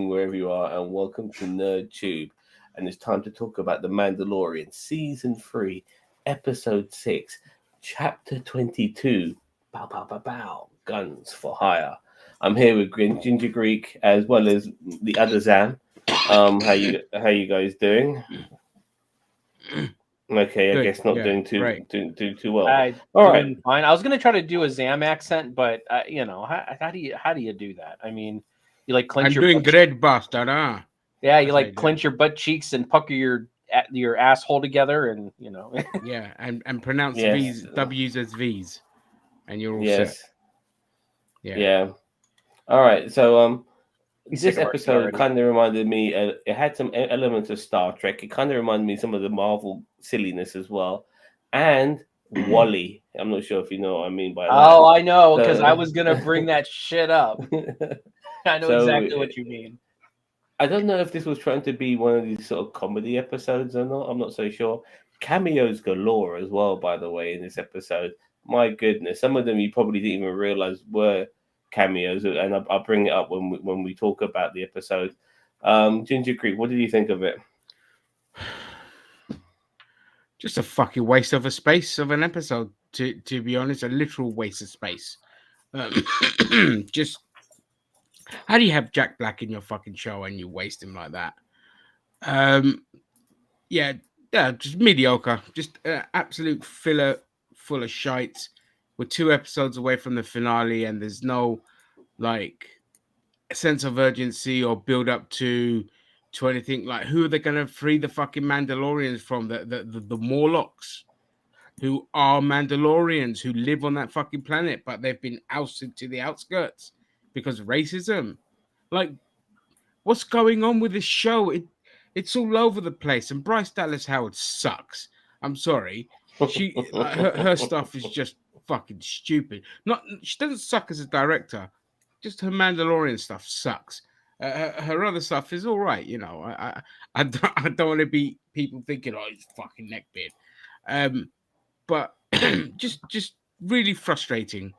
wherever you are, and welcome to NerdTube. And it's time to talk about The Mandalorian, Season 3, Episode 6, Chapter 22. Bow, bow, bow, bow. Guns for hire. I'm here with Ginger Greek as well as the other Zam. How you guys doing? Okay, I Good. guess not Yeah, doing great. too well. I All doing right. fine. I was gonna try to do a Zam accent, but how do you do that? I mean, you like clench I'm your doing butt great, bastard. yeah, you That's how like you do it. clench your butt cheeks and pucker your asshole together, and Yeah, and pronounce Yes. V's W's as V's, and you're all set. Yes. Yeah. Yeah. All right. So He's this sick of our shit episode already. kind of reminded me. It had some elements of Star Trek. It kind of reminded me of some of the Marvel silliness as well, and Wally. I'm not sure if you know what I mean by that. Oh, I know, because I So- was gonna bring that shit up. I know So, exactly what you mean. I don't know if this was trying to be one of these sort of comedy episodes or not. I'm not so sure. Cameos galore as well, by the way, in this episode. My goodness, some of them you probably didn't even realize were cameos, and I'll bring it up when we talk about the episode. Ginger Creek, what did you think of it? Just a fucking waste of a space of an episode. To be honest, a literal waste of space. Just how do you have Jack Black in your fucking show and you waste him like that? Yeah, just mediocre. Just absolute filler, full of shite. We're 2 episodes away from the finale, and there's no like sense of urgency or build up to anything. Like, who are they going to free the fucking Mandalorians from? The Morlocks, who are Mandalorians who live on that fucking planet, but they've been ousted to the outskirts because of racism. Like, what's going on with this show? It's all over the place, and Bryce Dallas Howard sucks. I'm sorry, her stuff is just fucking stupid. Not she doesn't suck as a director, just her Mandalorian stuff sucks. Her other stuff is all right, you know. I don't want to be people thinking, oh, he's fucking neckbeard. But just really frustrating.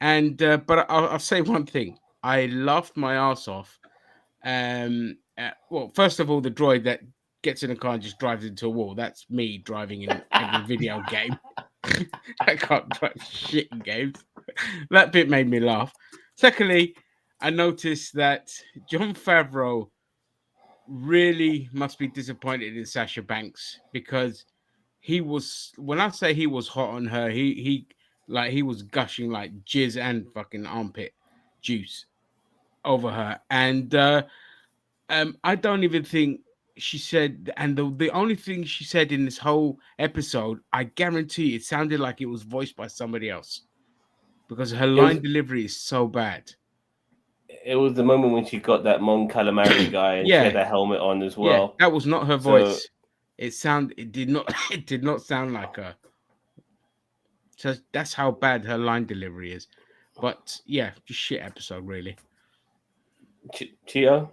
And but I'll say one thing: I laughed my ass off. Well, first of all, the droid that gets in a car and just drives into a wall. That's me driving in every video game. I can't drive shit in games. That bit made me laugh. Secondly, I noticed that Jon Favreau really must be disappointed in Sasha Banks because he was, when I say he was hot on her, he was gushing like jizz and fucking armpit juice over her. And I don't even think she said, and the only thing she said in this whole episode, I guarantee it sounded like it was voiced by somebody else because her line delivery is so bad. It was the moment when she got that Mon Calamari guy and she had that helmet on as well. Yeah, that was not her voice. It did not sound like her. So that's how bad her line delivery is. But yeah, just shit episode really. Chio?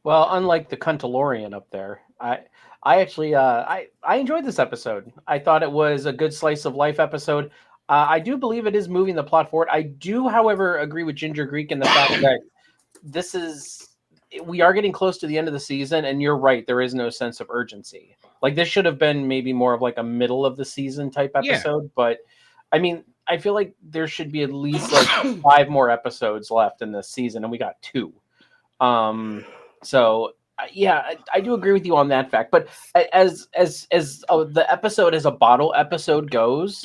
Well, unlike the Mandalorian up there, I actually I enjoyed this episode. I thought it was a good slice of life episode. I do believe it is moving the plot forward. I do, however, agree with Ginger Greek in the fact that we are getting close to the end of the season, and you're right, there is no sense of urgency. Like, this should have been maybe more of like a middle of the season type episode, but I mean, I feel like there should be at least like 5 more episodes left in this season, and we got 2. So yeah, I do agree with you on that fact. But as the episode as a bottle episode goes,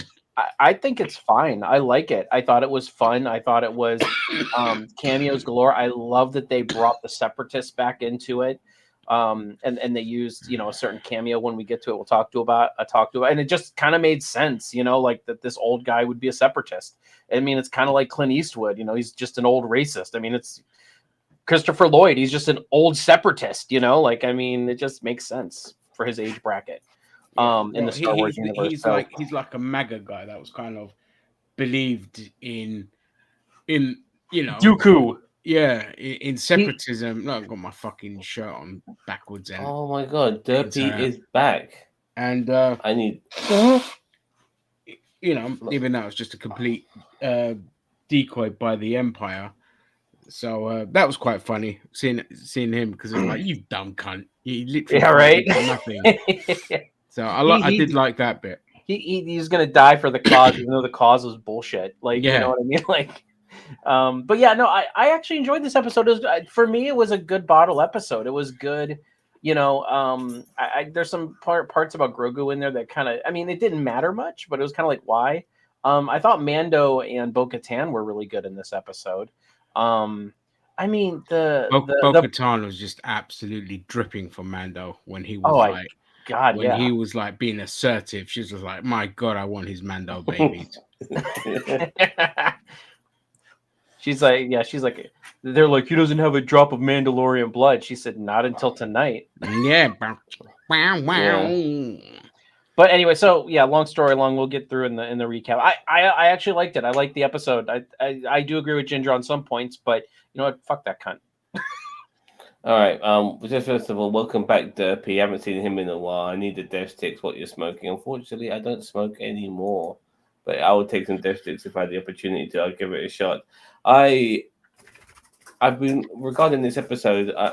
I think it's fine. I like it. I thought it was fun. I thought it was cameos galore. I love that they brought the Separatists back into it. And they used, a certain cameo when we get to it. We'll talk about, and it just kind of made sense, like that this old guy would be a separatist. I mean, it's kind of like Clint Eastwood, he's just an old racist. I mean, it's Christopher Lloyd. He's just an old separatist, it just makes sense for his age bracket. In the Star Wars universe. He's like a MAGA guy that was kind of believed in Dooku. Yeah, in separatism. No, I've got my fucking shirt on backwards. And oh my god, Derpy is back. And I need, even though it's just a complete decoy by the Empire, So that was quite funny seeing him because it's like, you dumb cunt. He literally Yeah, right. for nothing. So I He- did like that bit. He's gonna die for the cause, even though the cause was bullshit. Like, you know Yeah. what I mean? Like, but yeah, no, I actually enjoyed this episode. It was, for me, it was a good bottle episode. It was good. You know, there's some parts about Grogu in there that kind of, I mean, it didn't matter much, but it was kind of like, why? I thought Mando and Bo-Katan were really good in this episode. I mean, Bo-Katan was just absolutely dripping from Mando when he was God, when yeah. he was like being assertive. She was just like, my God, I want his Mando babies. She's like, they're like, he doesn't have a drop of Mandalorian blood. She said, not until tonight. Yeah. Yeah. But anyway, so yeah, long story long, we'll get through in the recap. I actually liked it. I liked the episode. I do agree with Ginger on some points, but you know what? Fuck that cunt. All right. Just first of all, welcome back, Derpy. Haven't seen him in a while. I need the death sticks. What you're smoking? Unfortunately, I don't smoke anymore, but I would take some death sticks if I had the opportunity to. I'd give it a shot. I've been regarding this episode. I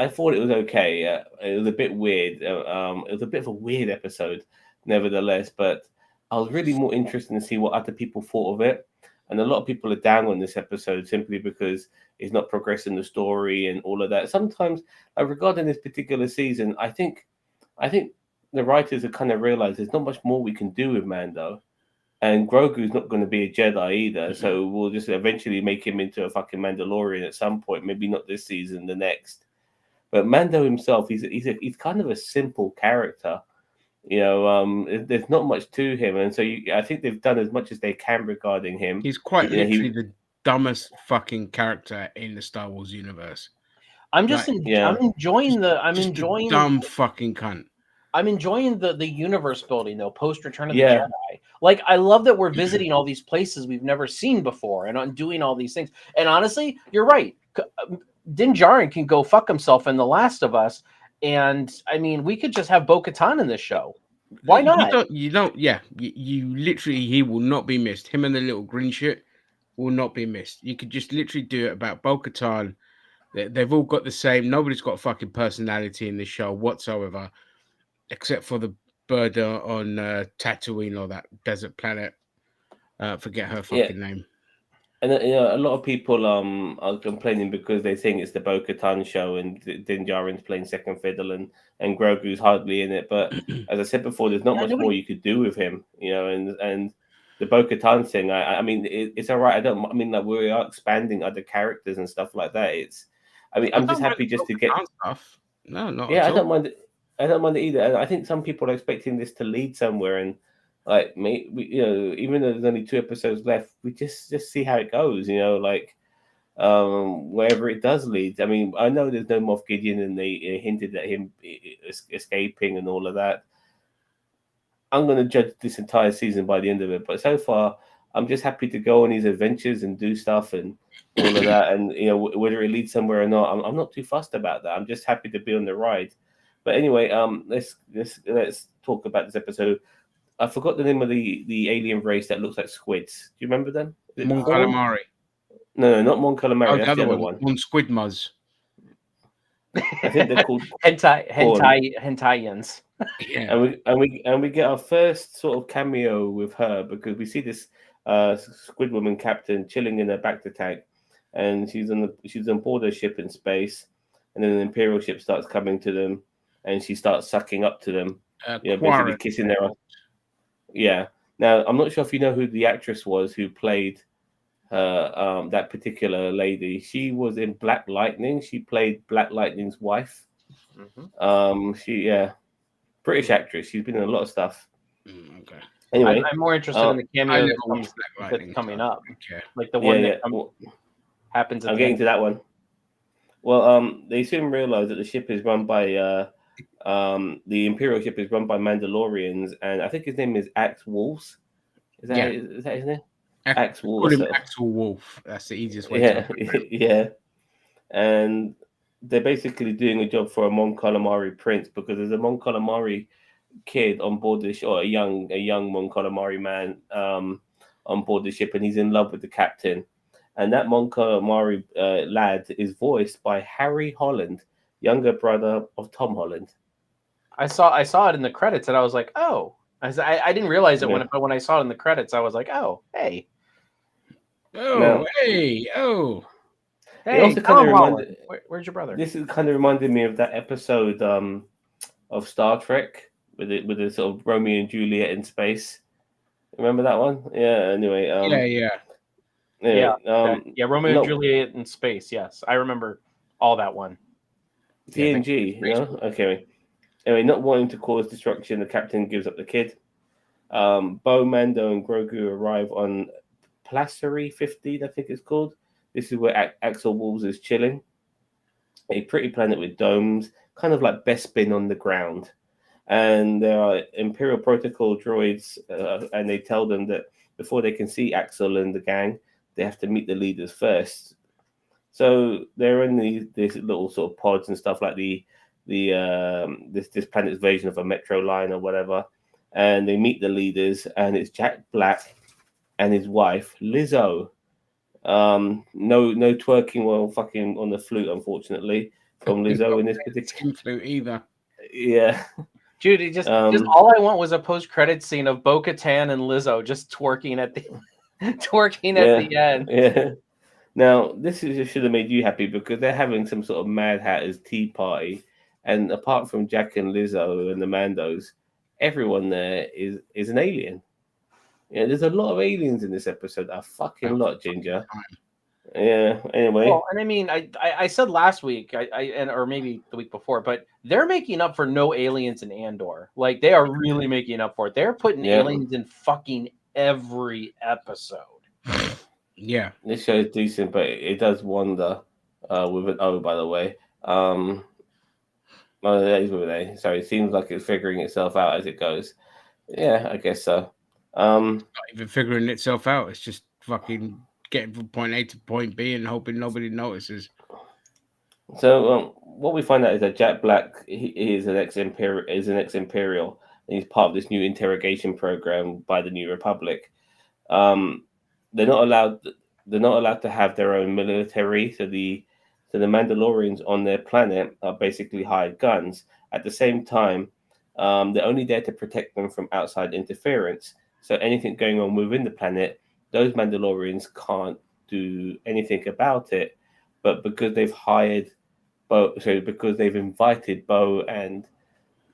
thought it was okay. It was a bit weird. It was a bit of a weird episode, nevertheless. But I was really more interested to see what other people thought of it. And a lot of people are down on this episode simply because it's not progressing the story and all of that. Sometimes, regarding this particular season, I think the writers have kind of realized there's not much more we can do with Mando. And Grogu's not going to be a Jedi either, so we'll just eventually make him into a fucking Mandalorian at some point. Maybe not this season, the next. But Mando himself, he's kind of a simple character. You know, there's not much to him, and so I think they've done as much as they can regarding him. He's quite literally the dumbest fucking character in the Star Wars universe. I'm enjoying dumb fucking cunt. I'm enjoying the universe building though, post Return of the Jedi. Like, I love that we're visiting all these places we've never seen before and on doing all these things. And honestly, you're right. Din Djarin can go fuck himself in The Last of Us. And I mean, we could just have Bo-Katan in this show. Why not? You literally, he will not be missed. Him and the little green shit will not be missed. You could just literally do it about Bo-Katan. They've all got the same. Nobody's got a fucking personality in this show whatsoever, except for the bird on Tatooine or that desert planet. Forget her fucking name. And a lot of people are complaining because they think it's the Bo-Katan show and Din Djarin's playing second fiddle and Grogu's hardly in it. But as I said before, there's not much more you could do with him, you know. And the Bo-Katan thing, I mean, it's all right. I mean, like, we are expanding other characters and stuff like that. I'm just happy just to get stuff. No, not yeah. at all. I don't mind it either. And I think some people are expecting this to lead somewhere and. Like me, even though there's only 2 episodes left, we just see how it goes. You know, like wherever it does lead. I mean, I know there's no Moff Gideon, and they hinted at him escaping and all of that. I'm going to judge this entire season by the end of it, but so far, I'm just happy to go on these adventures and do stuff and all of that. And you know, whether it leads somewhere or not, I'm not too fussed about that. I'm just happy to be on the ride. But anyway, let's talk about this episode. I forgot the name of the alien race that looks like squids. Do you remember them? Mon Calamari. No, not Mon Calamari. Oh, that's the other one. Mon Squidmuzz. I think they're called Hentaians. Yeah. And we get our first sort of cameo with her because we see this squid woman captain chilling in her back to tank, and she's on board a ship in space, and then an Imperial ship starts coming to them, and she starts sucking up to them, basically kissing their. Yeah. Now, I'm not sure if you know who the actress was who played that particular lady. She was in Black Lightning. She played Black Lightning's wife. British actress. She's been in a lot of stuff. Okay. Anyway, I'm more interested in the cameo that's coming up. Okay. Like the one that happens. I'm getting to that one. Well, they soon realize that the ship is run by the Imperial ship is run by Mandalorians, and I think his name is Axe Wolves. Is that his name? Axe Wolves. Axel Wolf. That's the easiest way. Yeah. And they're basically doing a job for a Mon Calamari prince because there's a Mon Calamari kid on board the ship, or a young Mon Calamari man on board the ship, and he's in love with the captain. And that Mon Calamari lad is voiced by Harry Holland, younger brother of Tom Holland. I saw it in the credits, and I was like, oh. I didn't realize it Yeah. but when I saw it in the credits, I was like, oh, hey. Oh, Now- hey, oh. It Hey, also kind of Tom Holland. reminded. Where's your brother? This is kind of reminded me of that episode of Star Trek with the sort of Romeo and Juliet in space. Remember that one? Yeah. Anyway. Yeah. Anyway, Romeo and no, Juliet in space. Yes, I remember all that one. TNG. You know. Okay. Anyway, not wanting to cause destruction, the captain gives up the kid. Bo, Mando, and Grogu arrive on Placery 15, I think it's called. This is where Axel Wolves is chilling. A pretty planet with domes, kind of like Bespin on the ground. And there are Imperial Protocol droids, and they tell them that before they can see Axel and the gang, they have to meet the leaders first. So they're in these little sort of pods and stuff like this planet's version of a metro line or whatever. And they meet the leaders, and it's Jack Black and his wife Lizzo. No twerking while fucking on the flute, unfortunately, from Lizzo in this particular. Skin flute either. Yeah, Dude, just all I want was a post-credit scene of Bo-Katan and Lizzo just twerking at the at the end. Yeah. Now this should have made you happy because they're having some sort of Mad Hatters tea party, and apart from Jack and Lizzo and the Mandos, everyone there is an alien. Yeah, there's a lot of aliens in this episode. A fucking lot, Ginger. Yeah. Anyway. Well, and I mean, I said last week, or maybe the week before, but they're making up for no aliens in Andor. Like they are really making up for it. They're putting aliens in fucking every episode. Yeah. This show is decent, but it does wander with an O, by the way. Oh, that is with an A. So it seems like it's figuring itself out as it goes. Yeah, I guess so. Not even figuring itself out. It's just fucking getting from point A to point B and hoping nobody notices. So what we find out is that Jack Black he is an ex-Imperial, and he's part of this new interrogation program by the New Republic. They're not allowed to have their own military. So the Mandalorians on their planet are basically hired guns. At the same time, they're only there to protect them from outside interference. So anything going on within the planet, those Mandalorians can't do anything about it. But because they've hired because they've invited Bo and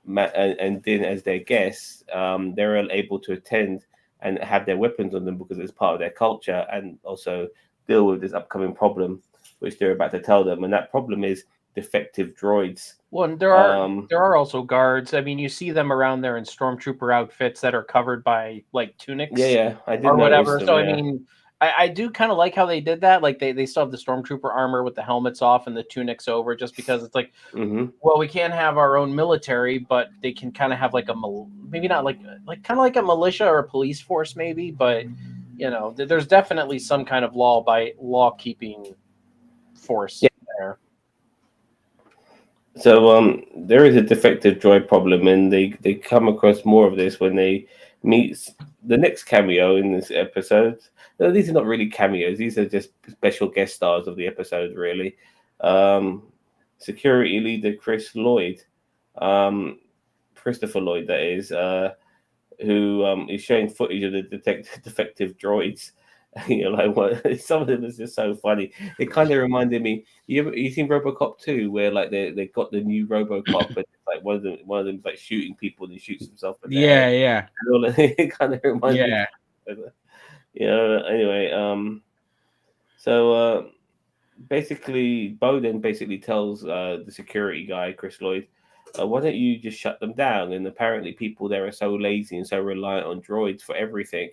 Din as their guests, they're able to attend and have their weapons on them because it's part of their culture, and also deal with this upcoming problem, which they're about to tell them. And that problem is defective droids. Well, and there are also guards. I mean, you see them around there in stormtrooper outfits that are covered by like tunics. Yeah, I did or whatever. them, so I mean, I do kind of like how they did that. Like they still have the stormtrooper armor with the helmets off and the tunics over, just because it's like, well, we can't have our own military, but they can kind of have like maybe not like kind of like a militia or a police force, maybe, but you know, there's definitely some kind of law keeping force there. So there is a defective droid problem, and they come across more of this when they meet the next cameo in this episode. No, these are not really cameos; these are just special guest stars of the episode, really. Security leader Christopher Lloyd, that is, who is showing footage of the defective droids. You know, like what? Some of them is just so funny. It kind of reminded me. You seen RoboCop 2, where like they got the new RoboCop, and like one of them like shooting people and he shoots himself. Yeah. It kind of reminds me. Anyway, so basically, Bo then basically tells the security guy, Chris Lloyd, why don't you just shut them down? And apparently, people there are so lazy and so reliant on droids for everything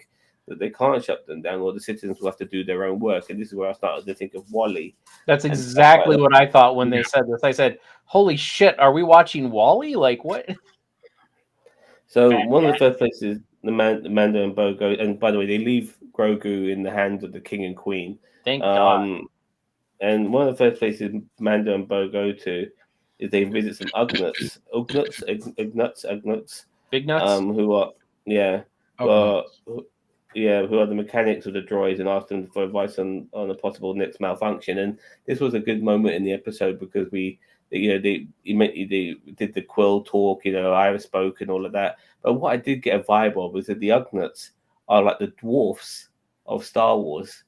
that they can't shut them down, or the citizens will have to do their own work. And this is where I started to think of WALL-E. That's exactly what I thought when they said this. I said, "Holy shit, are we watching WALL-E? Like what?" So one of the first places the Mando and Bo go, and by the way, they leave Grogu in the hands of the King and Queen. Thank God. And one of the first places Mando and Bo go to is they visit some Ugnuts, Big nuts. who are who are the mechanics of the droids, and asked them for advice on a possible next malfunction. And this was a good moment in the episode because they did the Quill talk, Iris spoke and all of that. But what I did get a vibe of was that the Ugnaughts are like the dwarfs of Star Wars.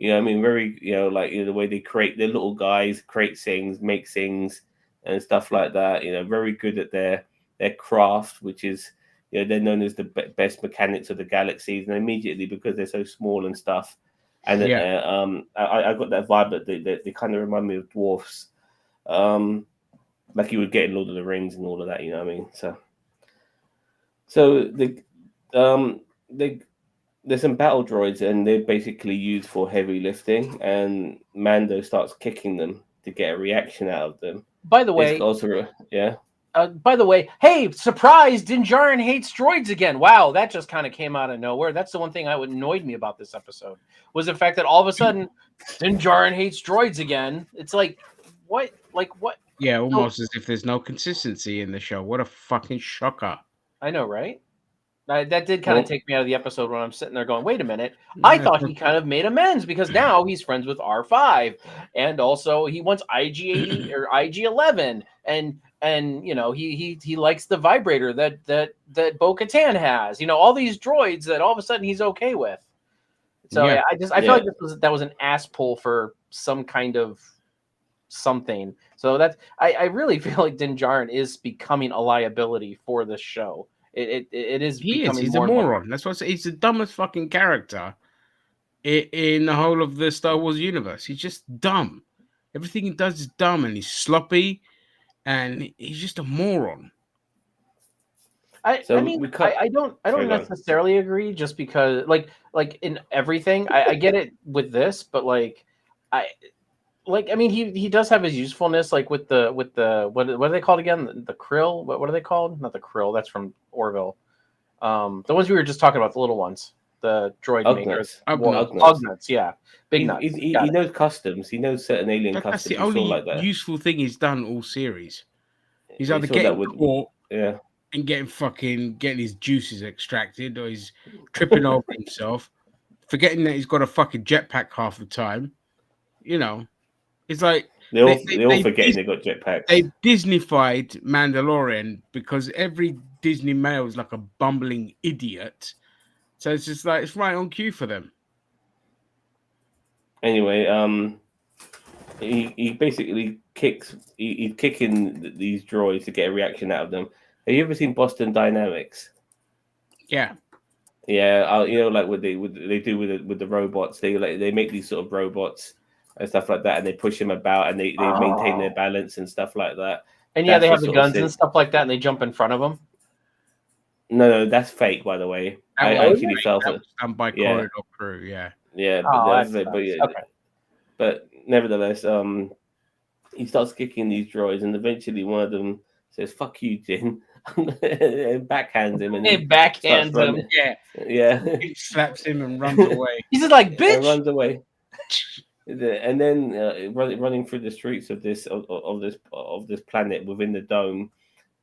I mean, very, the way they create their little guys, create things, make things, and stuff like that. Very good at their craft, which is, they're known as the best mechanics of the galaxies, and immediately because they're so small and stuff. And I got that vibe that they kind of remind me of dwarfs, like you would get in Lord of the Rings and all of that. You know what I mean? So there's some battle droids, and they're basically used for heavy lifting, and Mando starts kicking them to get a reaction out of them. By the way, hey, surprise! Din Djarin hates droids again. Wow, that just kind of came out of nowhere. That's the one thing that annoyed me about this episode, was the fact that all of a sudden Din Djarin hates droids again. It's like, what? Like what? Yeah, almost as if there's no consistency in the show. What a fucking shocker. I know, right? That did kind of take me out of the episode when I'm sitting there going, wait a minute. I thought he kind of made amends because now he's friends with R5. And also he wants IG-80 or IG-11. And he likes the vibrator that Bo-Katan has. All these droids that all of a sudden he's okay with. So I feel like that was an ass pull for some kind of something. So I really feel like Din Djarin is becoming a liability for this show. It is. He's a moron. That's what I say. He's the dumbest fucking character in the whole of the Star Wars universe. He's just dumb. Everything he does is dumb, and he's sloppy, and he's just a moron. I don't necessarily agree, just because like in everything I get it with this, but he does have his usefulness, like with the what are they called again? The krill? What are they called? Not the krill. That's from Orville. The ones we were just talking about, the little ones, the droid makers. Ugnaughts, yeah, big nuts. He knows customs. He knows certain alien customs. That's the only useful thing he's done all series. He's either getting caught, and getting his juices extracted, or he's tripping over himself, forgetting that he's got a fucking jetpack half the time. It's like they all forget they got jetpacks. They Disneyfied Mandalorian because every Disney male is like a bumbling idiot. So it's just like it's right on cue for them. Anyway, he basically kicks. He's kicking these droids to get a reaction out of them. Have you ever seen Boston Dynamics? Yeah. Yeah, like what they do with the robots. They make these sort of robots and stuff like that, and they push them about, and they maintain their balance and stuff like that. And they have the guns and stuff like that, and they jump in front of them. No, that's fake, by the way. I actually felt it. Done by Corridor Crew, yeah. Yeah, but nevertheless, he starts kicking these droids, and eventually one of them says, "Fuck you, Jin," and backhands him. And he backhands him. Yeah. He slaps him and runs away. He's just like, "Bitch!" And runs away. And then running through the streets of this planet within the dome,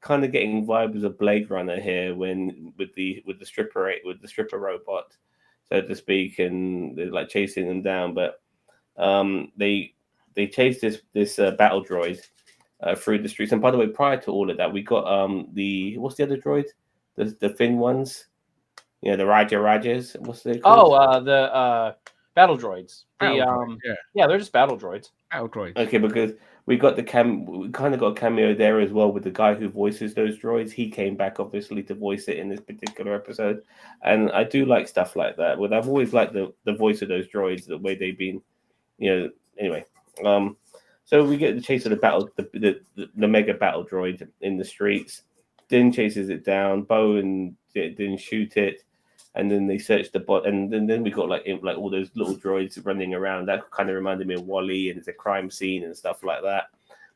kind of getting vibes of Blade Runner here, when with the stripper robot, so to speak, and they're like chasing them down. But they chase this battle droid through the streets. And by the way, prior to all of that, we got what's the other droid? The thin ones, the Rajas. What's they called? The battle droids. They're just battle droids. Battle droids. Okay, because we got we kind of got a cameo there as well with the guy who voices those droids. He came back obviously to voice it in this particular episode, and I do like stuff like that. But I've always liked the voice of those droids, the way they've been, Anyway, so we get the chase of the battle, the mega battle droid in the streets. Din chases it down. Bo and Din shoot it. And then they search the bot, and then we got like all those little droids running around. That kind of reminded me of WALL-E, and it's a crime scene and stuff like that.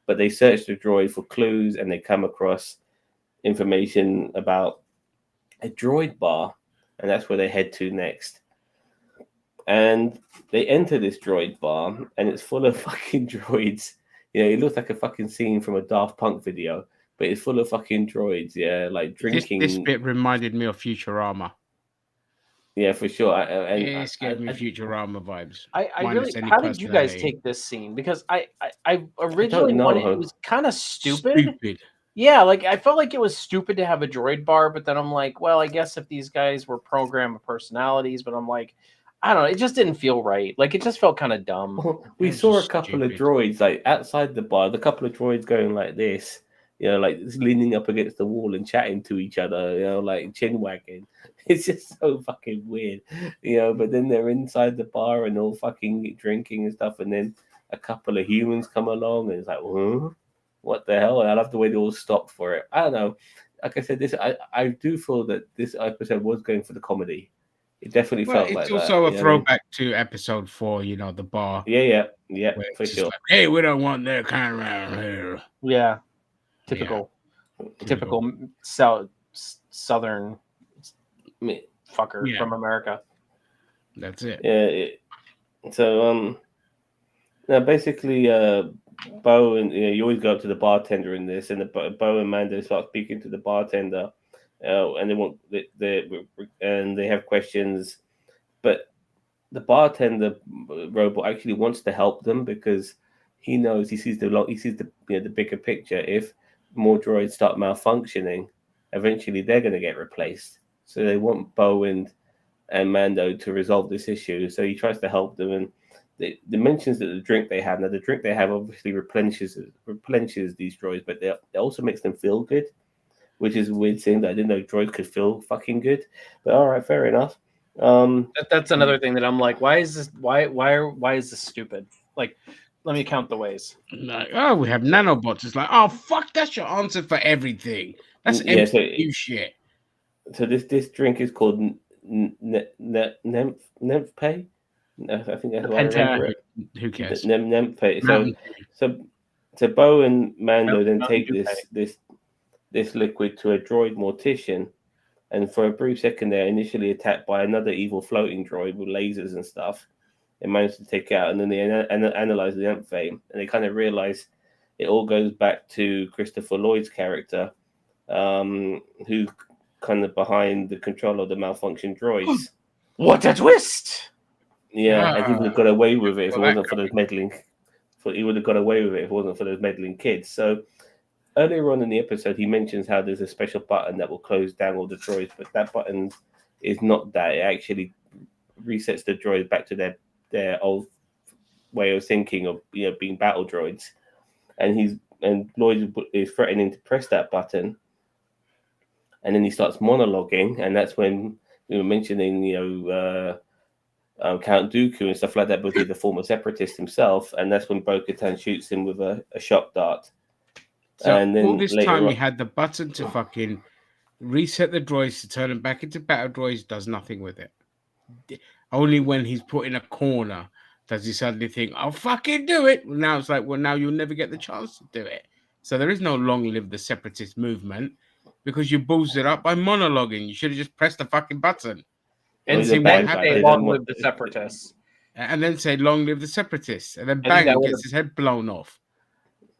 But they search the droid for clues, and they come across information about a droid bar, and that's where they head to next. And they enter this droid bar, and it's full of fucking droids. It looks like a fucking scene from a Daft Punk video, but it's full of fucking droids. Yeah, like drinking. This bit reminded me of Futurama. Yeah, for sure. It gave me Futurama vibes. I minus really. any How did you guys personality. take this scene? Because I originally know. wanted it was kind of stupid. Stupid. Yeah, like I felt like it was stupid to have a droid bar, but then I'm like, well, I guess if these guys were programmed personalities, but I'm like, I don't know, it just didn't feel right. Like it just felt kind of dumb. We It's saw a just couple of stupid. droids like outside the bar. The couple of droids going like this, like leaning up against the wall and chatting to each other. Like chin wagging. It's just so fucking weird. But then they're inside the bar and all fucking drinking and stuff, and then a couple of humans come along and it's like, huh? What the hell? And I love the way they all stopped for it. I don't know. Like I said, I do feel that this episode was going for the comedy. It definitely felt like it's that. also a throwback to episode 4, the bar. Yeah, for It's sure. like, hey, we don't want that kind around here. Yeah, typical southern fucker from America. That's it. Yeah. So now basically, Bo and you always go up to the bartender in this, and Bo and Mando start speaking to the bartender, and they have questions, but the bartender robot actually wants to help them because he sees the bigger picture. If more droids start malfunctioning, eventually they're going to get replaced. So they want Bo and Mando to resolve this issue. So he tries to help them, and the mentions that the drink they have obviously replenishes these droids, but it also makes them feel good, which is a weird thing that I didn't know droids could feel fucking good. But all right, fair enough. That's another thing that I'm like, why is this stupid? Like, let me count the ways. Like, oh, we have nanobots. It's like, oh fuck, that's your answer for everything. That's MCU shit. So this drink is called Nemphe. I think that's why I remember it. Who cares? Nemphe. So Bo and Mando then take this liquid to a droid mortician, and for a brief second they're initially attacked by another evil floating droid with lasers and stuff. They manage to take it out, and then they analyze the Nemphe, and they kind of realize it all goes back to Christopher Lloyd's character, who kind of behind the control of the malfunction droids. What a twist! Yeah, and he would have got away with it if it wasn't for those meddling. He would have got away with it if it wasn't for those meddling kids. So earlier on in the episode, he mentions how there's a special button that will close down all the droids, but that button is not that. It actually resets the droids back to their old way of thinking of being battle droids. And Lloyd is threatening to press that button, and then he starts monologuing, and that's when we were mentioning Count Dooku and stuff like that, but he's a former separatist himself, and that's when Bo-Katan shoots him with a shock dart. So and then all this time he had the button to fucking reset the droids to turn them back into battle droids, does nothing with it. Only when he's put in a corner does he suddenly think, I'll fucking do it. Now it's like, well, now you'll never get the chance to do it. So there is no long live the separatist movement because you balls it up by monologuing. You should have just pressed the fucking button. And say, long live the separatists. And then say, long live the separatists. And then bang, he gets his head blown off.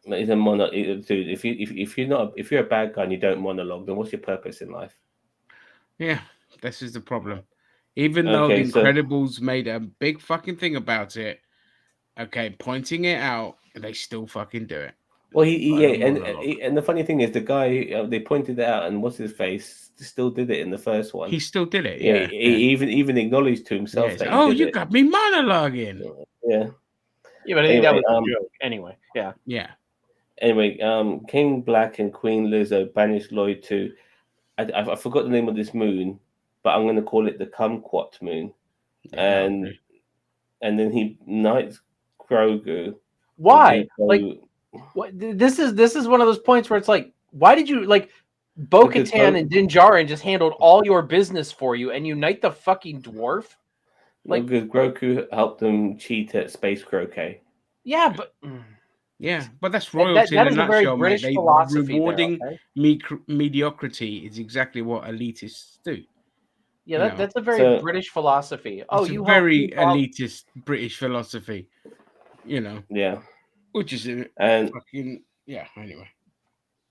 He's a monologue, dude. If you're a bad guy and you don't monologue, then what's your purpose in life? Yeah, this is the problem. Even though the Incredibles made a big fucking thing about it, pointing it out, they still fucking do it. Well, and the funny thing is, the guy they pointed it out, and what's his face still did it in the first one. He still did it. Yeah, he even acknowledged to himself that. Oh, you got me monologuing. Yeah. Yeah, but anyway, that was a joke. Anyway, yeah. Yeah. Anyway, King Black and Queen Lizzo banished Lloyd to. I forgot the name of this moon, but I'm going to call it the Kumquat moon, and then he knights Grogu. Why? What? This is one of those points where it's like, why did you Bo-Katan and Din Djarin just handled all your business for you, and you knight the fucking dwarf? Because Grogu helped them cheat at space croquet. Yeah, but. Yeah, but that's royalty in a nutshell, mate. Rewarding mediocrity is exactly what elitists do. Yeah, that's a very British philosophy. Oh, you very elitist British philosophy, Yeah, which is fucking Anyway,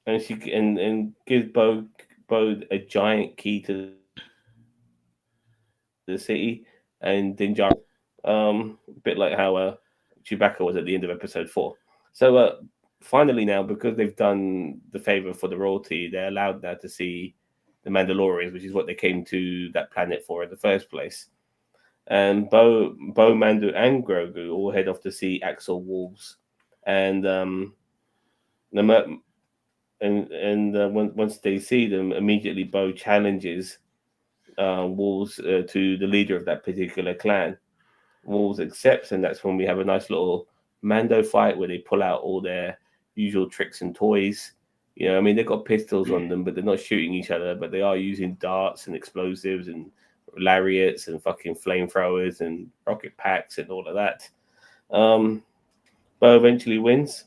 and she and gives Bo a giant key to the city, and Din Djarin. A bit like how Chewbacca was at the end of episode 4. So finally now, because they've done the favor for the royalty, they're allowed now to see the Mandalorians, which is what they came to that planet for in the first place. And Bo, Mando, and Grogu all head off to see Axel Wolves, and once they see them, immediately Bo challenges Wolves to the leader of that particular clan. Wolves accepts, and that's when we have a nice little Mando fight where they pull out all their usual tricks and toys. I mean, they've got pistols on them, but they're not shooting each other, but they are using darts and explosives and lariats and fucking flamethrowers and rocket packs and all of that. Bo eventually wins,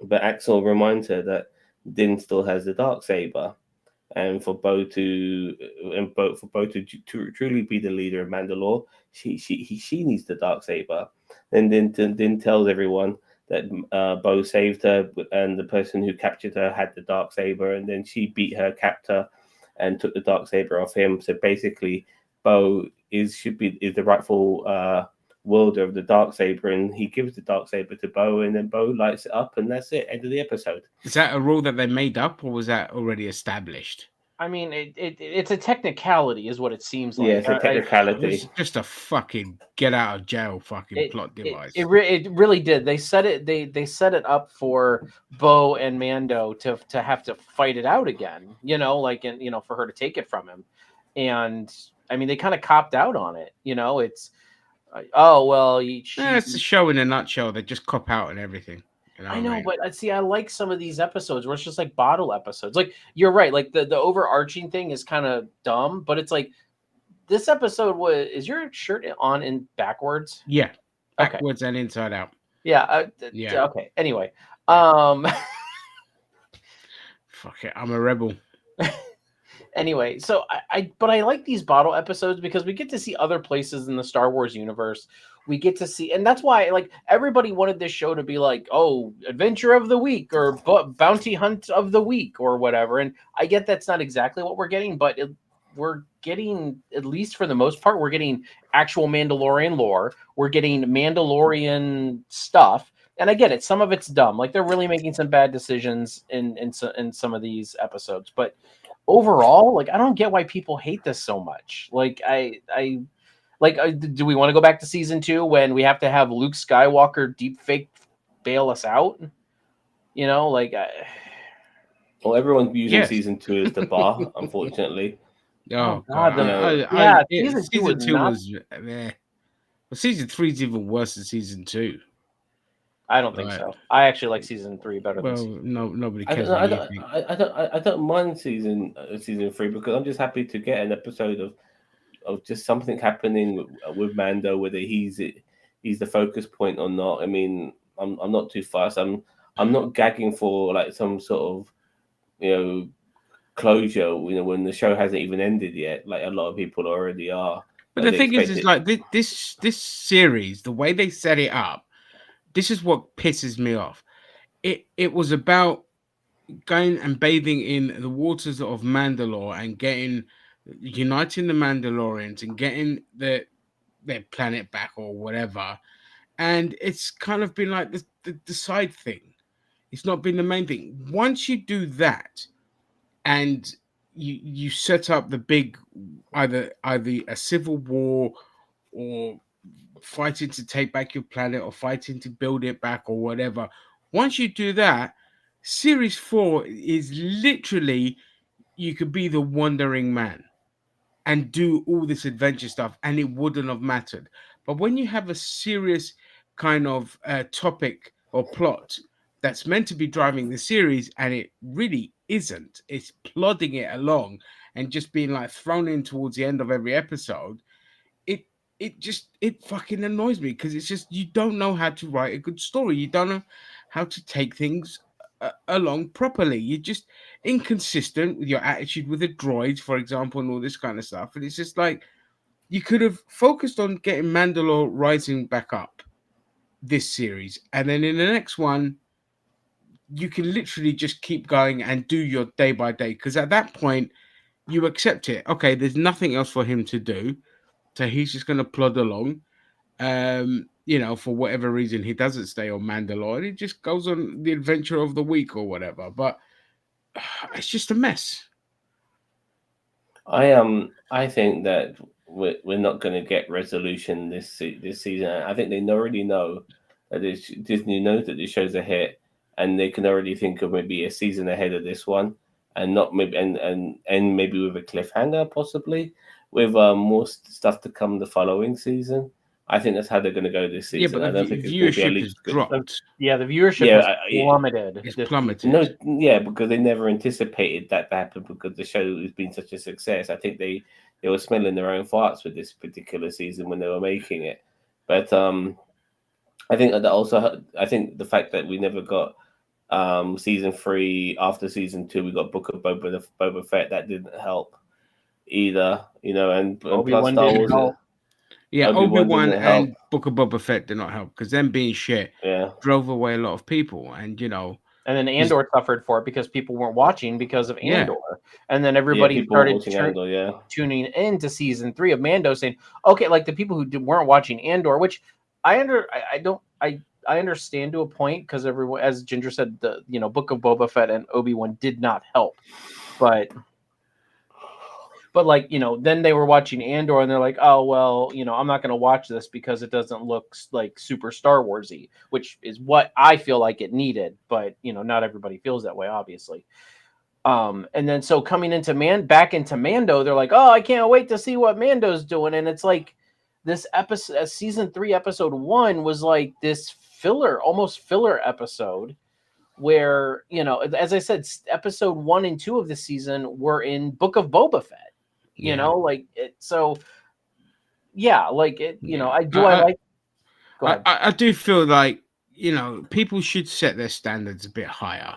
but Axel reminds her that Din still has the dark saber, and for Bo to truly be the leader of Mandalore, she needs the dark saber. And Din tells everyone that Bo saved her, and the person who captured her had the dark saber, and then she beat her captor and took the dark saber off him. So basically, Bo is the rightful wielder of the dark saber, and he gives the dark saber to Bo, and then Bo lights it up, and that's it. End of the episode. Is that a rule that they made up, or was that already established? I mean, it's a technicality, is what it seems like. Yeah, it's a technicality. It's just a fucking get out of jail fucking plot device. It really did. They set it. They set it up for Bo and Mando to have to fight it out again. For her to take it from him, and I mean, they kind of copped out on it. It's it's a show in a nutshell. They just cop out and everything. I know, but see, I like some of these episodes where it's just like bottle episodes. Like, you're right. Like the overarching thing is kind of dumb, but it's like this episode is your shirt on in backwards? Yeah, backwards and inside out. Yeah. Yeah. Okay. Anyway, fuck it. I'm a rebel. Anyway, so I like these bottle episodes because we get to see other places in the Star Wars universe. We get to see, and that's why like everybody wanted this show to be like, oh, adventure of the week or bounty hunt of the week or whatever. And I get that's not exactly what we're getting, but we're getting, at least for the most part, we're getting actual Mandalorian lore. We're getting Mandalorian stuff. And I get it. Some of it's dumb. Like they're really making some bad decisions in some of these episodes, but overall, like I don't get why people hate this so much. Like do we want to go back to season 2 when we have to have Luke Skywalker deep fake bail us out? Well, everyone's using season 2 as the bar, unfortunately. Oh God! Season 2 was meh. Well, season 3 is even worse than season 2. I don't think so. I actually like season 3 better. Well, nobody cares. I don't mind season 3 because I'm just happy to get an episode of just something happening with Mando, whether he's the focus point or not. I mean, I'm not too fussed. I'm not gagging for like some sort of closure. When the show hasn't even ended yet, like a lot of people already are. But the thing is like this series, the way they set it up. This is what pisses me off. It was about going and bathing in the waters of Mandalore and uniting the Mandalorians and getting their planet back or whatever. And it's kind of been like the side thing. It's not been the main thing. Once you do that and you set up the big either a civil war or fighting to take back your planet or fighting to build it back or whatever. Once you do that, series 4 is literally you could be the wandering man and do all this adventure stuff and it wouldn't have mattered. But when you have a serious kind of topic or plot that's meant to be driving the series and it really isn't, it's plodding it along and just being like thrown in towards the end of every episode, it fucking annoys me because it's just you don't know how to write a good story. You don't know how to take things along properly. You're just inconsistent with your attitude with the droids, for example, and all this kind of stuff. And it's just like you could have focused on getting Mandalore rising back up this series, and then in the next one, you can literally just keep going and do your day by day. Because at that point, you accept it. Okay, there's nothing else for him to do. So he's just going to plod along. For whatever reason, he doesn't stay on Mandalore. He just goes on the adventure of the week or whatever. But it's just a mess. I think that we're not going to get resolution this season. I think they already know that Disney knows that this show's a hit, and they can already think of maybe a season ahead of this one, and not maybe and maybe with a cliffhanger, possibly with more stuff to come the following season. I think that's how they're going to go this season. Yeah, but I don't think it's going to be viewership has dropped. Yeah, the viewership Yeah, has plummeted. It's this plummeted. No, yeah, because they never anticipated that to happen because the show has been such a success. I think they were smelling their own farts with this particular season when they were making it. But I think that also, I think the fact that we never got season 3 after season 2, we got Book of Boba Fett, that didn't help either. And plus Obi-Wan Star didn't Wars. help. Yeah, Obi-Wan didn't help. and Book of Boba Fett did not help because them being shit Yeah. drove away a lot of people, and And then Andor suffered for it because people weren't watching because of Yeah. Andor. And then everybody people were started watching Andor, yeah. tuning into season 3 of Mando, saying, "Okay, like the people who weren't watching Andor," which I understand to a point because everyone, as Ginger said, the Book of Boba Fett and Obi-Wan did not help, but like, then they were watching Andor and they're like, oh, well, I'm not going to watch this because it doesn't look like super Star Warsy, which is what I feel like it needed. But, not everybody feels that way, obviously. And then so coming into back into Mando, they're like, oh, I can't wait to see what Mando's doing. And it's like this episode, season 3, episode 1 was like this almost filler episode where, as I said, episode 1 and 2 of the season were in Book of Boba Fett. So yeah, like it, I do feel like, people should set their standards a bit higher.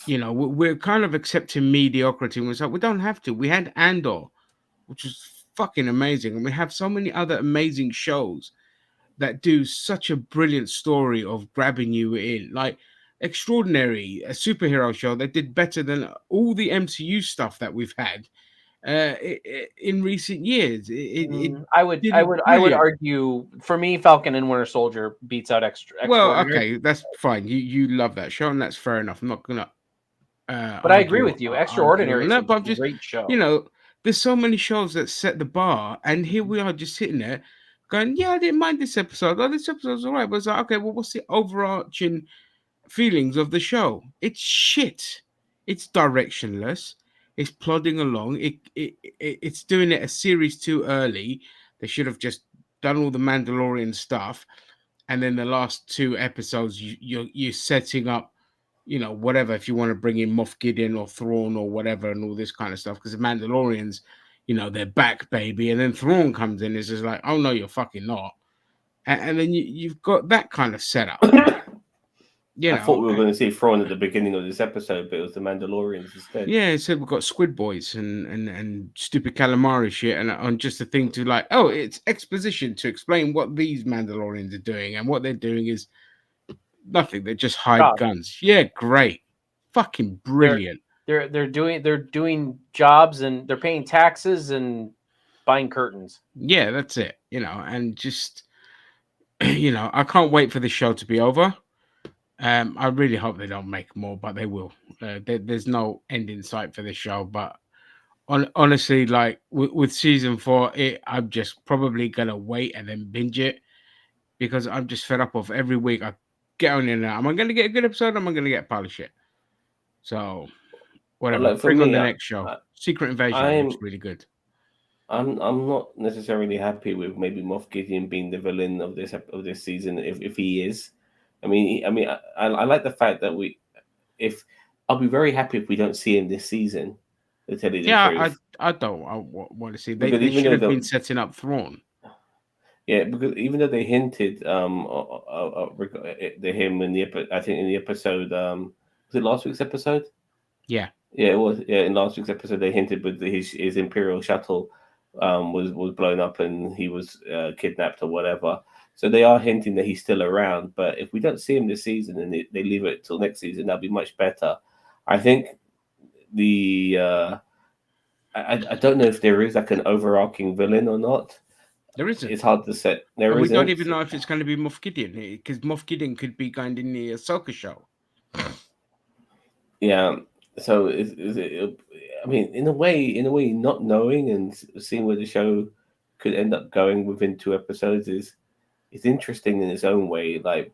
We're kind of accepting mediocrity. And we're like, we don't have to. We had Andor, which was fucking amazing. And we have so many other amazing shows that do such a brilliant story of grabbing you in. Like Extraordinary, a superhero show that did better than all the MCU stuff that we've had in recent years. I would argue, for me, Falcon and Winter Soldier beats out Extraordinary. Well, okay, that's fine. You love that show, and that's fair enough. I'm not gonna. But I agree with you. Extraordinary is a great show. There's so many shows that set the bar, and here we are just sitting there going, "Yeah, I didn't mind this episode. Oh, this episode's all right." But it's like, okay, well, what's the overarching feelings of the show? It's shit. It's directionless. It's plodding along. It's doing it a series too early. They should have just done all the Mandalorian stuff, and then the last 2 episodes, you're setting up, whatever. If you want to bring in Moff Gideon or Thrawn or whatever, and all this kind of stuff, because the Mandalorians, they're back, baby, and then Thrawn comes in. It's just like, oh no, you're fucking not, and then you've got that kind of setup. I thought we were going to see Thrawn at the beginning of this episode, but it was the Mandalorians instead. Yeah, so we've got Squid Boys and stupid calamari shit, and on just a thing to like, oh, it's exposition to explain what these Mandalorians are doing, and what they're doing is nothing. They just hide guns. Yeah, great, fucking brilliant. They're doing jobs, and they're paying taxes and buying curtains. Yeah, that's it. And just I can't wait for the show to be over. I really hope they don't make more, but they will. There's no end in sight for this show. But honestly, like with season 4, I'm just probably gonna wait and then binge it because I'm just fed up of every week I get on in there. Am I gonna get a good episode? Or am I gonna get a pile of shit? So whatever. Like Bring on the next show. Secret Invasion looks really good. I'm not necessarily happy with maybe Moff Gideon being the villain of this season if he is. I mean, I like the fact that I'll be very happy if we don't see him this season. To tell you the truth. I don't want to see. They should have been setting up Thrawn. Yeah, because even though they hinted him in the episode, was it last week's episode? Yeah, it was. Yeah, in last week's episode, they hinted with his Imperial shuttle was blown up and he was kidnapped or whatever. So they are hinting that he's still around. But if we don't see him this season and they leave it till next season, that'll be much better. I think I don't know if there is like an overarching villain or not. There isn't. It's hard to set. And There we don't isn't. even know if it's going to be Moff Gideon, because Moff Gideon could be kind of in the Ahsoka show. Yeah. So is it? I mean, in a way, not knowing and seeing where the show could end up going within 2 episodes is interesting in its own way. Like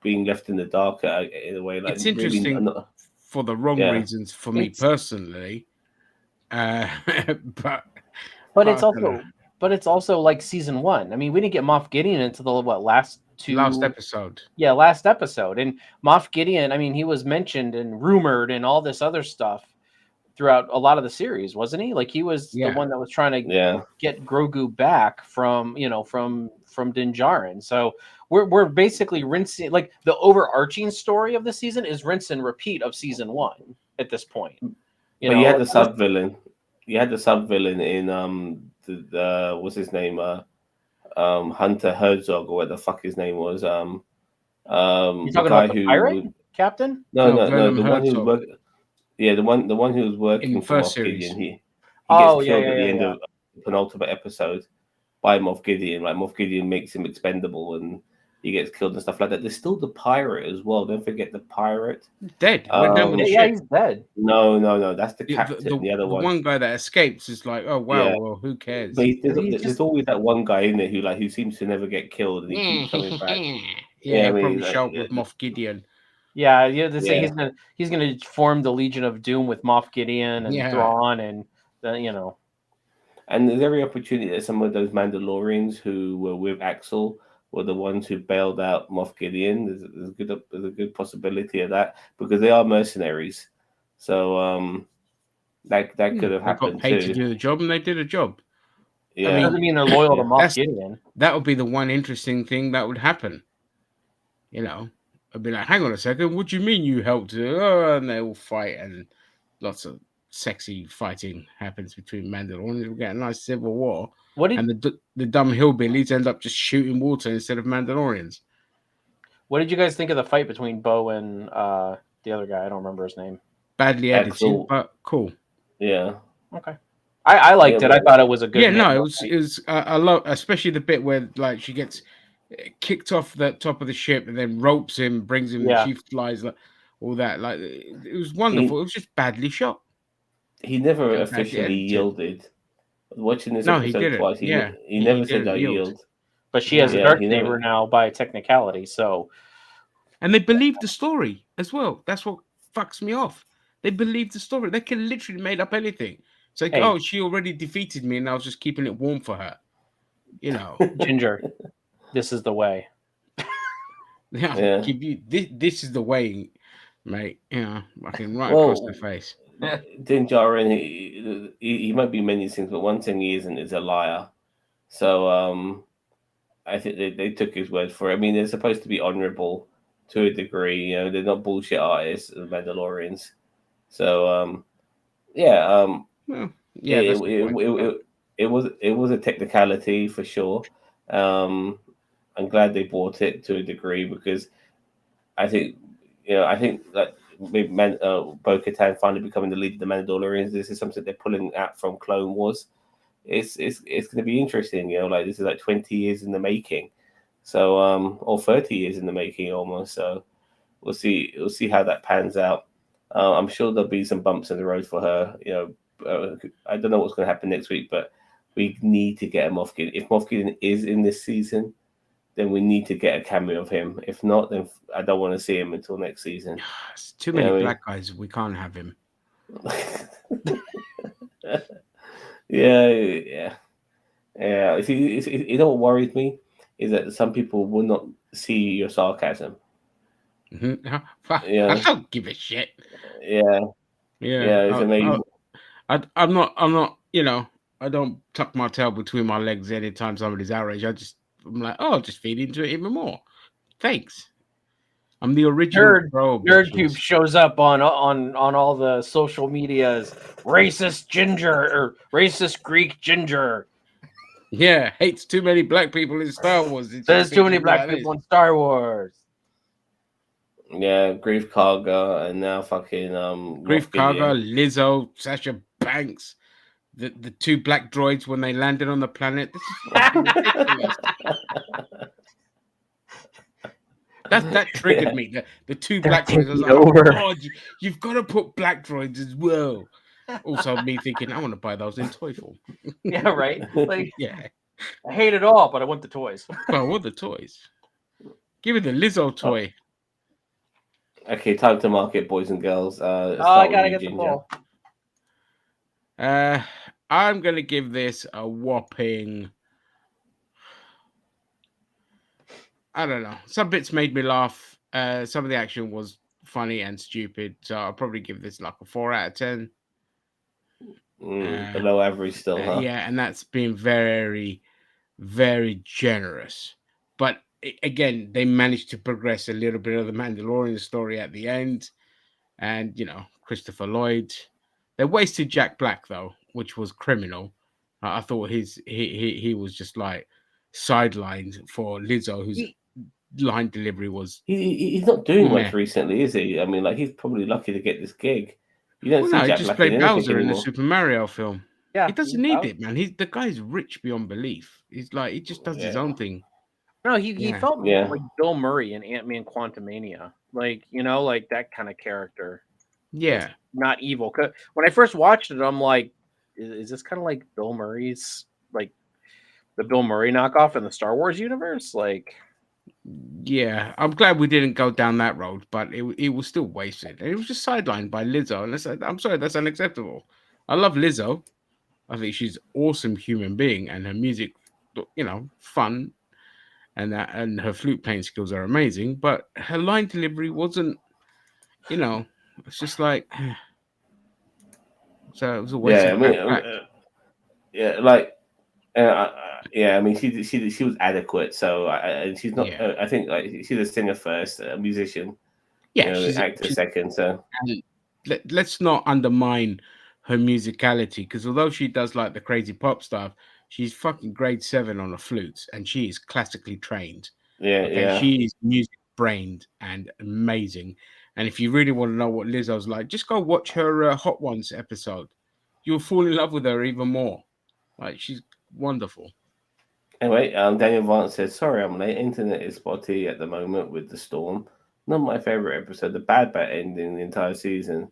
being left in the dark in a way. Like It's really interesting not. for the wrong Yeah. reasons for me It's- personally. But But I it's don't know. also it's also like season 1. I mean, we didn't get Moff Gideon until the last episode. Yeah, last episode. And Moff Gideon, I mean, he was mentioned and rumored and all this other stuff throughout a lot of the series, wasn't he? Like he was the one that was trying to get Grogu back from Din Djarin. So we're basically rinsing, like the overarching story of the season is rinse and repeat of season 1 at this point. You had the sub villain. You had the sub villain in the what's his name? Hunter Herzog, or what the fuck his name was. You're talking about the pirate captain? No, the Herzog. one who was working. Yeah, the one who was working in for first Moff series. Gideon. He gets killed at the end of the penultimate episode by Moff Gideon. Like Moff Gideon makes him expendable, and he gets killed and stuff like that. There's still the pirate as well. Don't forget the pirate. Dead. Went down with the ship. He's dead. No, that's the captain. The other one. The one guy that escapes is like, oh wow, well, who cares? But there's always that one guy in there who seems to never get killed, and he keeps coming back. Yeah, probably show up with Moff Gideon. Yeah, they say he's gonna form the Legion of Doom with Moff Gideon and Thrawn, and And there's every opportunity that some of those Mandalorians who were with Axel were the ones who bailed out Moff Gideon. There's a good possibility of that because they are mercenaries. So that could have happened they got paid too. to do the job, and they did a job. Yeah, I mean, doesn't mean they're loyal to Moff Gideon. That would be the one interesting thing that would happen. I'd be like, hang on a second, what do you mean you helped? And they all fight, and lots of sexy fighting happens between Mandalorians. We get a nice civil war. And the dumb hillbillies end up just shooting water instead of Mandalorians. What did you guys think of the fight between Bo and the other guy? I don't remember his name. Badly edited, but cool. Yeah. Okay. I liked it. I thought it was a good. Yeah, no, it was a lot, especially the bit where like she gets kicked off the top of the ship and then ropes him, brings him, and she flies, like all that. Like it was wonderful. It was just badly shot. He never officially yielded. Watching this episode twice, he never said I yield. But she has a dark saber now by technicality, so. And they believe the story as well. That's what fucks me off. They believe the story. They can literally make up anything. It's like, oh, she already defeated me, and I was just keeping it warm for her. Ginger, this is the way. Give you this is the way, mate. Fucking right across the face. Din Djarin, he might be many things, but one thing he isn't is a liar. So I think they took his word for it. I mean, they're supposed to be honorable to a degree. They're not bullshit artists, the Mandalorians. So it was a technicality for sure. I'm glad they bought it to a degree because I think that maybe Bo-Katan finally becoming the leader of the Mandalorians. This is something they're pulling out from Clone Wars. It's going to be interesting. This is like 20 years in the making, so or 30 years in the making almost. So we'll see how that pans out. I'm sure there'll be some bumps in the road for her. I don't know what's going to happen next week, but we need to get a Moff Gideon. If Moff Gideon is in this season, then we need to get a cameo of him. If not, then I don't want to see him until next season. It's too many black guys. We can't have him. Yeah. You know what worries me is that some people will not see your sarcasm. I don't give a shit. Yeah. It's amazing. I'm not. I don't tuck my tail between my legs anytime somebody's outraged. I'm like, oh, just feed into it even more. Thanks. I'm the original NerdTube shows up on all the social medias. Racist ginger or racist Greek ginger. Yeah, hates too many black people in Star Wars. There's too many black people in Star Wars. Yeah, Grief Karga and now fucking Grief Karga, Lizzo, Sasha Banks, the two black droids when they landed on the planet. This is fucking ridiculous. That triggered me. The two black droids. I was like, over. oh God, you've got to put black droids as well. Also, me thinking, I want to buy those in toy form. Yeah, right. Like, Yeah, I hate it all, but I want the toys. well, I want the toys. Give me the Lizzo toy. Okay, time to market, boys and girls. I gotta get the ball. I'm gonna give this a whopping. I don't know. Some bits made me laugh. Some of the action was funny and stupid, so I'll probably give this like a 4 out of 10. Below average still, huh? Yeah, and that's been very, very generous. But again, they managed to progress a little bit of the Mandalorian story at the end, and Christopher Lloyd. They wasted Jack Black though, which was criminal. I thought he was just like sidelined for Lizzo, whose line delivery was. He's not doing much recently, is he? I mean, like he's probably lucky to get this gig. You don't see No, he Jack just Black played in Bowser in the anymore. Super Mario film. Yeah, he doesn't need it, man. The guy's rich beyond belief. He's like he just does his own thing. No, he felt like Bill Murray in Ant-Man Quantumania, like like that kind of character. Yeah, not evil. When I first watched it, I'm like, is this kind of like Bill Murray's, like the Bill Murray knockoff in the Star Wars universe? Like, yeah, I'm glad we didn't go down that road, but it was still wasted. And it was just sidelined by Lizzo, and I'm sorry, that's unacceptable. I love Lizzo. I think she's an awesome human being, and her music, fun, and her flute playing skills are amazing. But her line delivery wasn't, it's just like, so it was a waste. I mean, she was adequate. So and she's not. Yeah. I think like she's a singer first, a musician. Yeah, she's actor second. So let's not undermine her musicality, because although she does like the crazy pop stuff, she's fucking grade 7 on a flute, and she is classically trained. Yeah. She is music brained and amazing. And if you really want to know what Lizzo's like, just go watch her Hot Ones episode. You'll fall in love with her even more. Like, she's wonderful. Anyway, Daniel Vance says, "Sorry, I'm late. Internet is spotty at the moment with the storm. Not my favorite episode. The Bad Batch ending the entire season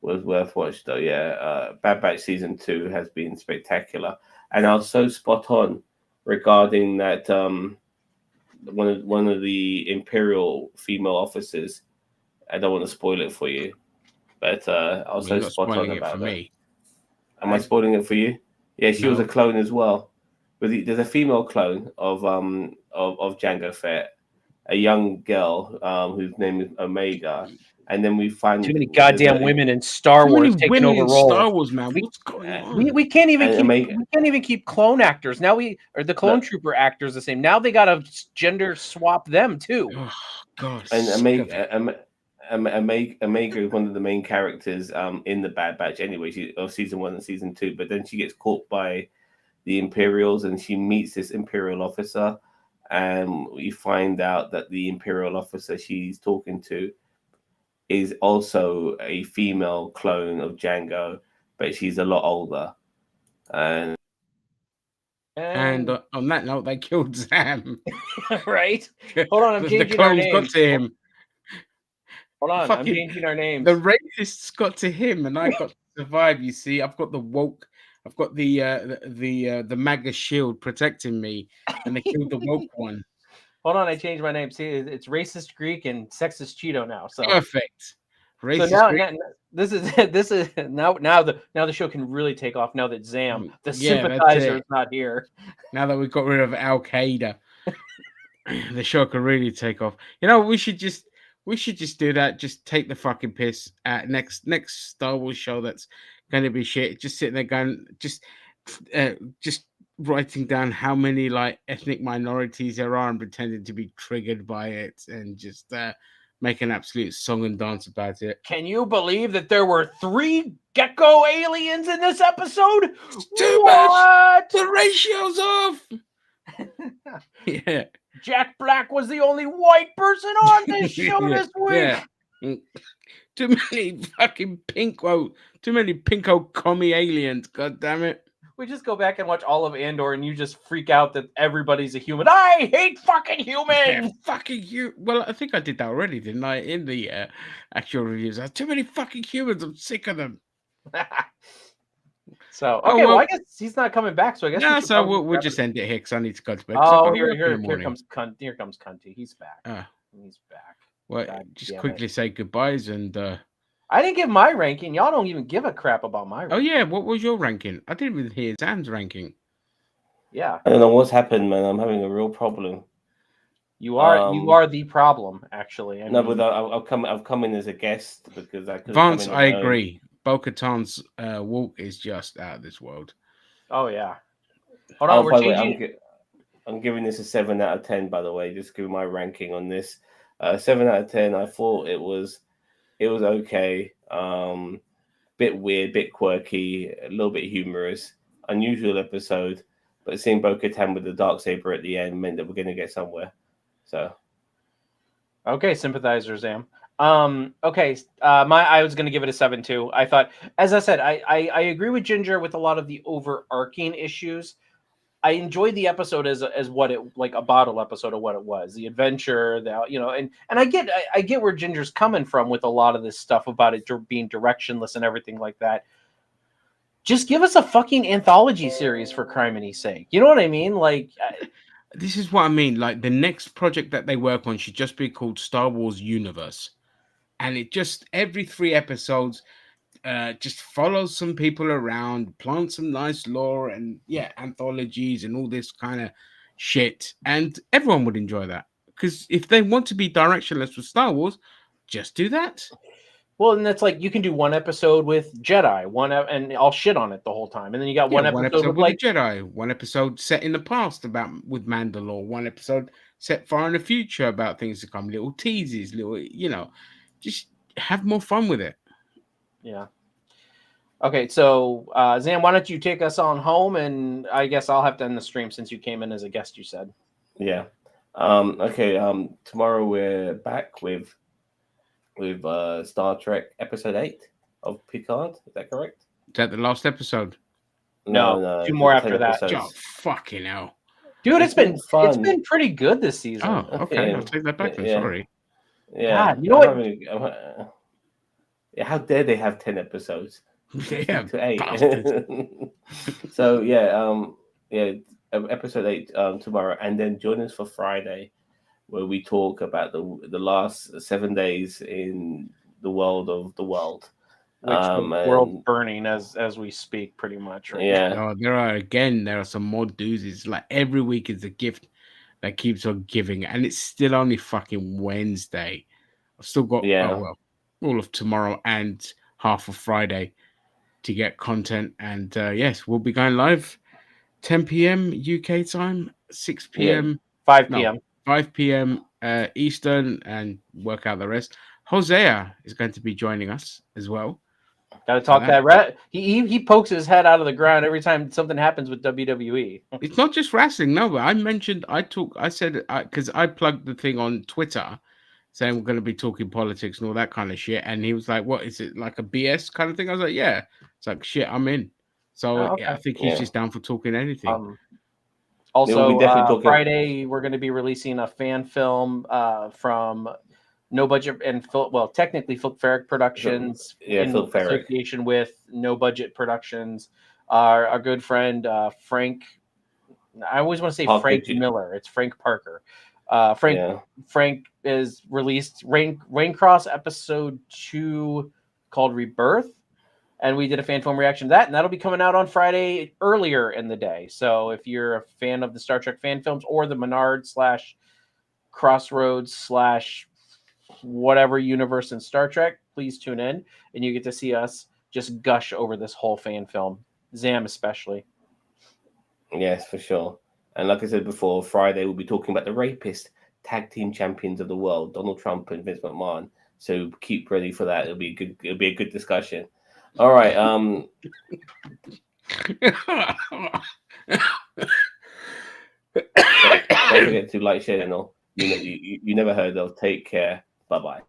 was worth watch though. Yeah, Bad Batch season 2 has been spectacular, and I was so spot on regarding that. One of the Imperial female officers. I don't want to spoil it for you, but I was so spot on about that. Am I spoiling it for you? Yeah, she was a clone as well. But there's a female clone of Jango Fett, a young girl whose name is Omega, and then we find too many goddamn women in Star Wars taking over roles. Star Wars, man, what's going on? We can't even keep clone actors now. The clone trooper actors the same. Now they gotta gender swap them too. Oh, God, and Omega is one of the main characters in the Bad Batch anyway, of season 1 and season 2. But then she gets caught by the Imperials, and she meets this Imperial officer, and we find out that the Imperial officer she's talking to is also a female clone of Jango, but she's a lot older. And on that note, they killed Sam. Right? Hold on, I'm changing our names. Got to him. Hold on, I'm changing our names. The racists got to him, and I got to survive. You see, I've got the woke. I've got the MAGA shield protecting me, and they killed the woke one. Hold on, I changed my name. See, it's racist Greek and sexist Cheeto now. So perfect. Racist so now this is now the show can really take off now that Zam, the sympathizer, is not here. Now that we've got rid of Al Qaeda, the show can really take off. We should just do that. Just take the fucking piss at next Star Wars show that's going to be shit. Just sitting there going, just writing down how many like ethnic minorities there are and pretending to be triggered by it, and just make an absolute song and dance about it. Can you believe that there were 3 gecko aliens in this episode? Too much. The ratio's off. Yeah. Jack Black was the only white person on this show this week. Yeah. Too many fucking pinko commie aliens. God damn it. we just go back and watch all of Andor, and you just freak out that everybody's a human. I hate fucking Yeah, humans. fucking you. Well, I think I did that already, didn't I? In the actual reviews, there's too many fucking humans. I'm sick of them. So Oh, okay, well, well. I guess he's not coming back. So I guess we No, should so probably we'll wrap just it. end it here because I need to go to bed. 'Cause I've Oh, got to work in the here morning. comes Cunty. He's back. He's back. Well, God just damn quickly it. say goodbyes and. I didn't give my ranking. Y'all don't even give a crap about my ranking. Oh yeah, what was your ranking? I didn't even hear Sam's ranking. Yeah, I don't know what's happened, man. I'm having a real problem. you are the problem, actually. I No, mean, but I've come in as a guest because I couldn't Vance, come in I on my own. agree. Bo-Katan's walk is just out of this world. oh yeah. Hold on, Oh, we're by the way, changing. I'm giving this a 7 out of 10. By the way, just giving my ranking on this. 7 out of 10. I thought it was okay. Bit weird, bit quirky, a little bit humorous, unusual episode. But seeing Bo-Katan with the Darksaber at the end meant that we're going to get somewhere. So Okay, sympathizer Zam. Okay, I was gonna give it a 7 too. I thought, as I said, I agree with Ginger with a lot of the overarching issues. I enjoyed the episode as what it like a bottle episode of what it was, the adventure, and I get where Ginger's coming from with a lot of this stuff about it being directionless and everything like that. Just give us a fucking anthology series for criminy sake. You know what I mean? Like, This is what I mean. Like the next project that they work on should just be called Star Wars Universe, and it just every 3 episodes, just follows some people around, plant some nice lore, and anthologies and all this kind of shit, and everyone would enjoy that. Because if they want to be directionless with Star Wars, just do that. well, and that's like you can do one episode with Jedi, and I'll shit on it the whole time, and then you got Yeah, one episode with with like the Jedi, one episode set in the past with Mandalore, one episode set far in the future about things to come, little teases, just have more fun with it. yeah. Okay, so Zan, why don't you take us on home, and I guess I'll have to end the stream since you came in as a guest. You said. yeah. Okay. Tomorrow we're back with Star Trek Episode 8 of Picard. Is that correct? Is that the last episode? No, 2 more there's after 10 that. episodes. Oh, fucking hell. Dude, it's been fun. it's been pretty good this season. Oh, okay. Yeah. I'll take that back then. Yeah. Sorry. Yeah. God, you know what? How dare they have 10 episodes? Yeah, to 8. bastards. So episode 8 tomorrow, and then join us for Friday, where we talk about the last 7 days in the world of the world. Which the world's burning as we speak, pretty much. Right? Yeah. No, there are some more doozies. Like every week is a gift that keeps on giving, and it's still only fucking Wednesday. I've still got all of tomorrow and half of Friday to get content. And yes, we'll be going live 10 p.m. UK time, 6 p.m. 5 p.m. 5 p.m. Eastern, and work out the rest. Hosea is going to be joining us as well. Got to talk that. He pokes his head out of the ground every time something happens with WWE. It's not just wrestling, no. But I said because I plugged the thing on Twitter saying we're going to be talking politics and all that kind of shit, and he was like, "What is it, like a BS kind of thing?" I was like, "Yeah." It's like, "Shit, I'm in." So okay. I think he's just down for talking anything. Also, Friday we're going to be releasing a fan film from No Budget and technically Phil Ferrick Productions in association with No Budget Productions. Our good friend Frank. I always want to say Frank Miller. It's Frank Parker. Frank is released Raincross episode 2 called Rebirth, and we did a fan film reaction to that, and that'll be coming out on Friday earlier in the day. So if you're a fan of the Star Trek fan films or the Menard / Crossroads / whatever universe in Star Trek, please tune in, and you get to see us just gush over this whole fan film, Zam especially. Yes, for sure. And like I said before, Friday we'll be talking about the rapist tag team champions of the world, Donald Trump and Vince McMahon. So keep ready for that. It'll be a good discussion. All right. Don't forget to like, share, and all. You never heard of. Take care. Bye-bye.